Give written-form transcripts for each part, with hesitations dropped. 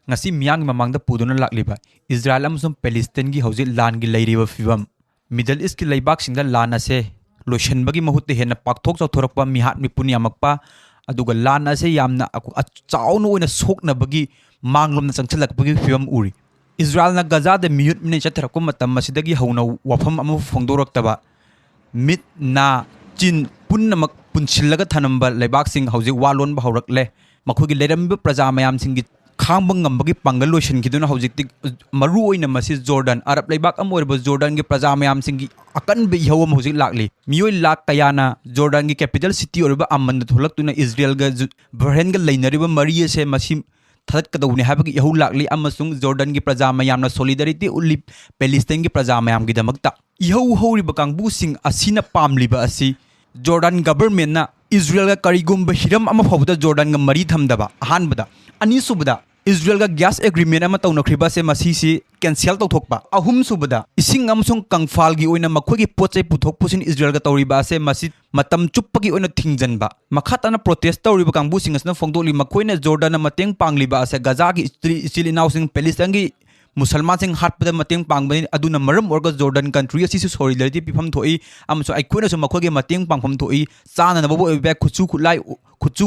ngasi miyang mamangda puduna lakliba Israel amsum Palestine gi hauji lan gi leiriba fibam Middle East ki leibak singda lan ase lotion bagi mahutte hena pakthok chawthorakpa mihat mipuni amakpa aduga lan ase yamna aku chawnu oina sokna bagi manglomna changchalakpagi fibam uri Israel na Gaza de miyut mine chatharakpa matam masidagi hauna wafam amu phongdoraktaba mit na chin punnamak punchillaga thanamba leibak sing hauji walon ba haurakle makhogi lerambe praja mayam singi खांबंग ngambagi pangal lotion kiduna hojikti maru oina masi Jordan Arab leibak amorba Jordan gi praja mayam singi akan be hawam hojik lakli mioi lak kayana Jordan gi capital city orba amman tholak tuna Israel ga Bahrain ga leinariba mari se masi thadat kadawni habagi yahu lakli amasung Jordan gi praja mayam na solidarity ulip Palestine gi praja mayam gi damakta yahu horiba kangbu sing asina pamliba asi Jordan government na Israel ga karigumba hiram ama phawda Jordan ga mari thamdaba ahanbada ani subada Israel ga gas agreement ama taunakriba se masisi cancel tawthokpa ahum subada ising amsung kangfal gi oina makhogi pochai puthok pusin Israel ga tawriba se masi matam chuppagi oina thingjanba makhatana protest tawriba kangbu singasna phongdoli makhoina Jordan na mateng pangliba se Gaza gi istil inausing Palestine gi Musalman sing hatpada mateng pangbani aduna maram orga Jordan country asi su solidarity pifam thoi amso aikhoina su makhoge mateng pangpham thoi chana na bobo be khuchu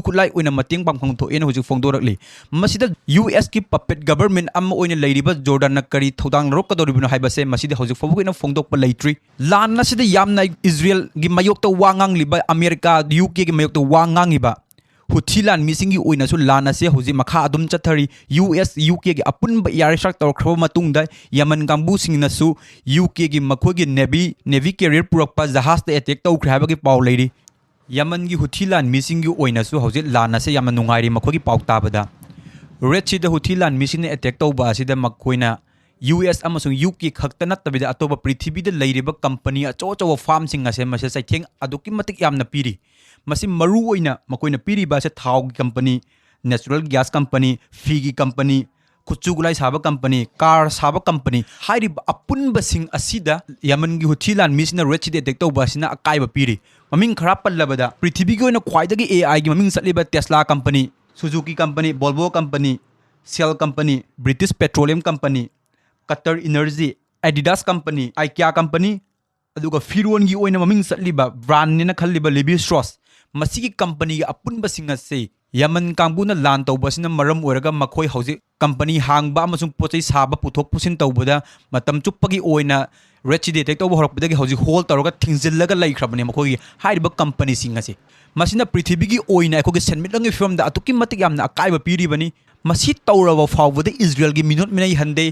khulai oina mateng pangpham thoi na huju phongdorakli masida US ki puppet government am oina leiriba Jordan na kari thodang rok kadoribino haibase masida huju fobu ina phongdokpa leitri lan na sida yamna Israel gi mayokta wangang liba America UK gi mayokta wangang iba Huthilan misingi oina su lana se hoji makha adum chathari US UK gi apunba yarishak tawkhro matungda Yemen kambu singna su UK gi makhogi navy carrier purakpa jahaz te attack tawkhra habagi paw leiri Yemen gi Huthilan misingi oina su hoji lana se yamna nungairi makhogi paw tabada Red Sea da Huthilan misine attack tawba asida makhoina US amasung UK khakta nattabida atoba prithibida leiriba company acho farm sing ase mase saitheng aduki matik yamna piri masi maru oina makoina piri ba se thau gi company natural gas company figi company kuchugulai saba company car saba company hairi apun basing asida Yemen gi Huthilan misina Red Sea detect to basina akai ba piri maming khara pallabada prithibi gi oina khwaidagi AI gi maming satliba Tesla company Suzuki company Volvo company Shell company British Petroleum company Qatar Energy Adidas company IKEA company aduga firon gi oina maming satliba brand ni na khalliba Levi Strauss masigi company ga apunba singa se Yemen kangbuna lan tawbasina maram oraga makhoi hauji company hangba amasung pochai saba puthok pusin tawbada matam chuppagi oina Red Sea detect tawba horakpedagi hauji hol tawraga thingjillaga laikhrabani makhoi haiba company singa se masina prithibigi oina ekhogi senmitlangi film da atuki matik yamna akaiba piribani masi tawraba fawbada Israel gi minot minai hande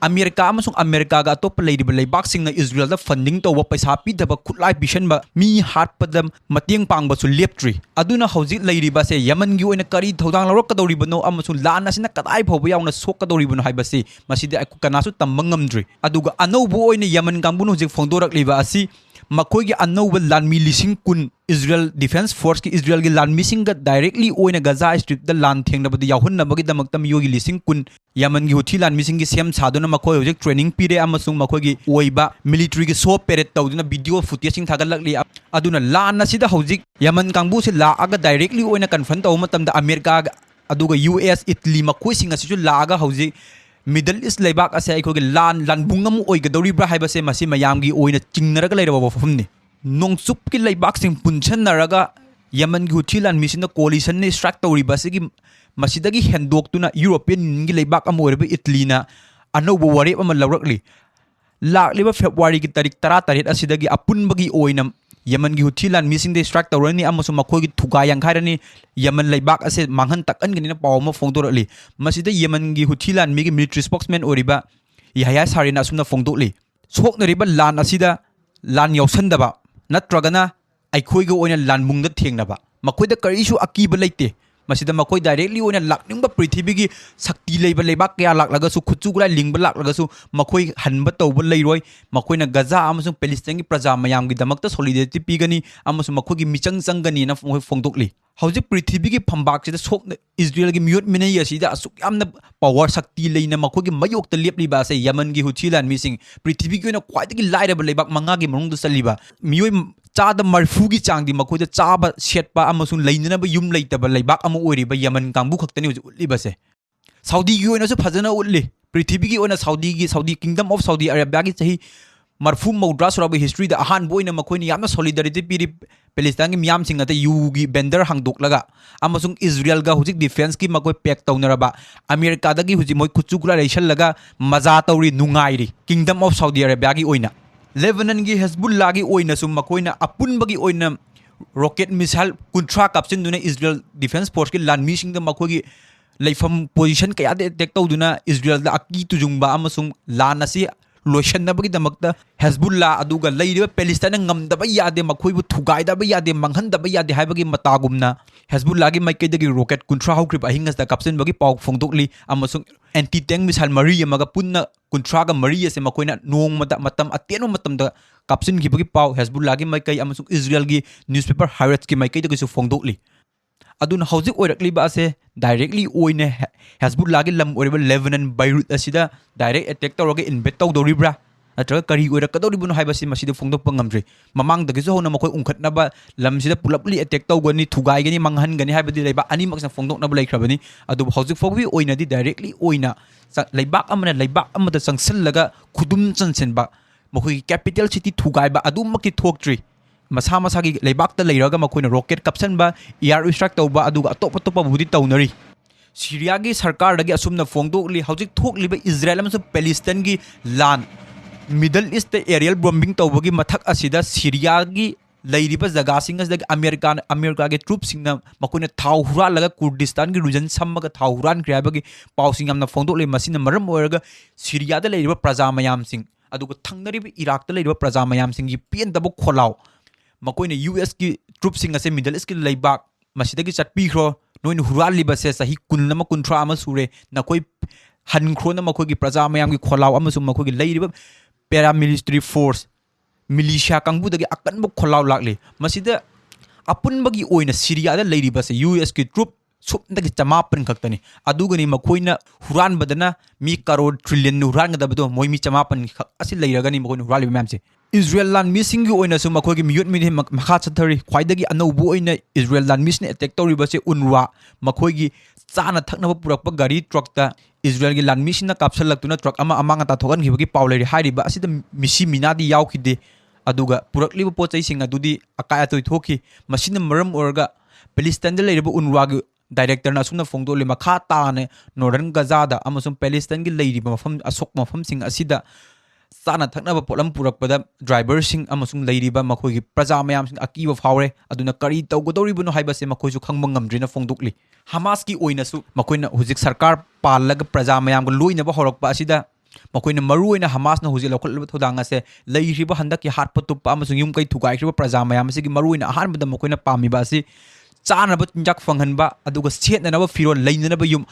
America amasung America ga top leiriba leibak singna Israel da funding tawba paisa pidaba khutlai pisanba mi hatpadam mateng pangba su leptri aduna hauji leiriba se Yemen gi oina kari thodang lorok kadoribano amasung lan asina kadai phawba yauna sok kadoribano haibase masidi aku kanasu tambangamdri aduga anoubo oina Yemen kangbu hojik phongdorak liba asi makoigi anouba lanmi lising kun Israel Defense Force ki Israel gi lanmi singa directly oina Gaza Strip da lan thengnabadi yahunna bagi damakta miyogi lising kun Yemen gi Huthilan mising gi sem saduna makoi hojik training pire amasung makoigi oiba military gi so parade tawduna video footage sing thagalakli aduna lan asida hojik Yemen kangbu se la aga directly oina confront taw matamda America aduga US Italy makoi singa sisu la aga hojik Middle East leibak ase aikogi lan bungam oigadoribra haibase masi mayamgi oina chingnaraga leiraba wafamni nongsup ki leibak sing punchanaraga Yemen gi Huthilan misina coalition ne strike tawriba sigi masidagi hendoktuna European Union gi leibak amoreba Italy na anobo warep ama lawrakli lakliba February gi tarik 13 asidagi apunbagi oina Yemen gi Huthilan mising de strike tawrani amasu makhogi thugayang khairani Yemen leibak ase manghan takan gani na pawma phongdorali masida Yemen gi Huthilan mi gi military spokesman oriba Yahya Sarina asumna phongdoli soknariba lan asida lan yausandaba natragana aikhoiga oina lan mungda thengnaba makhoida karisu akiba leite masida makoi directly oina lakningba prithibigi sakti leiba leibak kya laklaga su khuchugulai lingba laklaga su makoi hanba tawba leiroi makoina Gaza amasung Palestine gi praja mayam gi damakta solidarity pigani amasung makoi gi michang changani na phongdokli hauji prithibigi phambak sida sok Israel gi miyot minai asida asuk yamna power sakti leina makoi gi mayokta lepliba se Yemen gi Huthilan mising prithibigi oina khwaidagi lairaba leibak manga gi manungda saliba miyoi chada marfugi changdi makhoida chaba setpa amasung leinana ba yum leitaba leibak amu oriba Yemen kangbu khaktani ulibase Saudi gi oina su phajana utli prithvi gi oina Saudi Kingdom of Saudi Arabia gi chahi marfu maudra suraba history da ahan boina makoini yamna solidarity piri Palestine gi miyam singa ta yu gi bender hangdok laga amasung Israel ga hujik defense ki makoi pack tawnaraba America da gi hujik moi kuchukla relation laga maza tawri nungairi Kingdom of Saudi Arabia gi oina Lebanon gi Hezbollah gi oina sum makoina apun bagi oina rocket missile kuntra kapsin duna Israel defense force ki LAAN MEI sing da makoi gi leifam position kaya de attack tawduna Israel da aki tujungba amasung LAAN asi lotion na bagi damakta Hezbollah aduga leiriba Palestine ngamdaba yade makhoibu thugaidaba yade manghandaba yade haibagi matagumna Hezbollah gi maikei rocket kuntra haukrib ahingas da kapsin bagi pau phongdokli amasung anti tank missile mari amaga punna kuntra ga mari ase makoina nongmada matam ateno matam da kapsin gi bagi pau Hezbollah gi maikei amasung Israel gi newspaper Haaretz gi maikei da su phongdokli aduna hauzik oirakliba ase directly oine Hezbollah gi lam oriba Lebanon Beirut asida direct attack tawrage invade tawdoribra natraga kari oirakadoribun haibasi masida phongdokpa ngamdri mamang dagi so hona makoi unkhatnaba lamsida pulapli attack tawgani thugaigani manghangani haibadi leiba ani maksna phongdoknaba leikrabani adu hauzik fogwi oina di directly oina leibak amana leibak amada sangsallaga khudum chansenba makoi capital city thugaiba adu makki thoktrි masa masa gi leibak ta leiraga makoina rocket kapsan ba air strike tawba aduga atop atop budi tawnari Syria gi sarkar dagi asumna phongdokli hojik thokliba Israel amsu Palestine gi LAAN Middle East aerial bombing tawbagi mathak asida Syria gi leiriba jaga singas dagi America gi troops singna makoina thau hura laga Kurdistan gi region sammaga thau huran kribagi pausing amna phongdokli masina maram oiraga Syria da leiriba praja mayam sing aduga thangnariba Iraq da leiriba praja mayam sing gi pen dabo kholau makoina US ki troops sing ase Middle East ki leibak masidagi chatpi khro noin hurali ba se sahi kunna kuntra ama sure nakoi han khro na makoi gi praja mayam gi kholau ama sum makoi gi leiriba paramilitary force militia kangbu dagi akan bo kholau lakle masida apun bagi oina Syria da leiriba se US ki troop sup dagi chamapan khaktani adugani makoina huran badana mi crore trillion huran ga dabdo moi mi chamapan asi leiragani makoina hurali mayam se Israel LAAN MEI sing gi oina su makoi gi miyut mi makha chathari khwaidagi anaubu oina Israel LAAN MEI ne attack tawriba se UNRWA makoi gi chana thaknaba purakpa gari truck ta Israel gi LAAN MEI na kapsalaktuna truck ama amanga ta thogan gibagi paulari hairiba asida misi minadi yaukhide aduga purakliba pochai sing adudi akaya toi thoki masina maram orga Palestine da leiriba UNRWA gi director na sumna phongdole makha ta ne northern Gaza da amasum Palestine gi leiriba mafam asok mafam sing asida sana thaknaba polam purakpada driver sing amasung leiriba makoi gi praja mayam sing akiba phawre aduna kari tawgodoribuno haibase makoi su khangba ngamdrina phongdokli Hamas ki oina su makoina hujik sarkar pallaga praja mayam ga loina ba horakpa asida makoina maruina Hamas na hujik lokal thodanga se leiriba handaki hatpa tupa amasung yum kai thugai riba praja mayam sigi maruina ahanbada makoina pamiba asi chanaba tinjak phanghanba aduga setnanaba firon leinanaba yum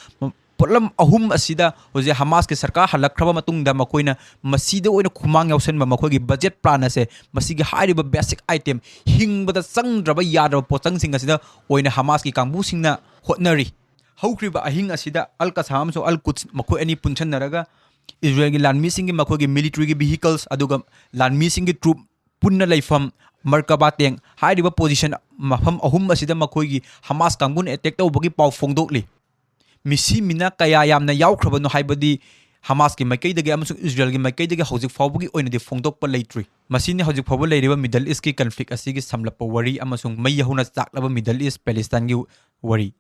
polam ahum asida hoje Hamas ke sarkar halakhraba matungda makoina masida oina khumang yausenba makoigi budget plan ase masigi hairiba basic item hingbada sangdraba yadra pochang sing asida oina Hamas ki kangbu singna hotnari haukriba ahing asida al kasam so al kuts makoi ani punchen naraga Israel gi LAAN MEI sing gi makoigi military gi vehicles aduga LAAN MEI sing gi troop punna laifam markaba teng hairiba position mafam ahum asida makoigi Hamas kangbun attack tawbagi pau phongdokli misi mina kaya yamna yaukhrabano haibadi Hamas ki maikei dagi amasung Israel gi maikei dagi hojik fawbagi oina di phongdokpa leitri masini hojik fawba leiriba Middle East ki conflict asigi samlapa wari amasung mai yahuna chaklaba Middle East Palestine gi wari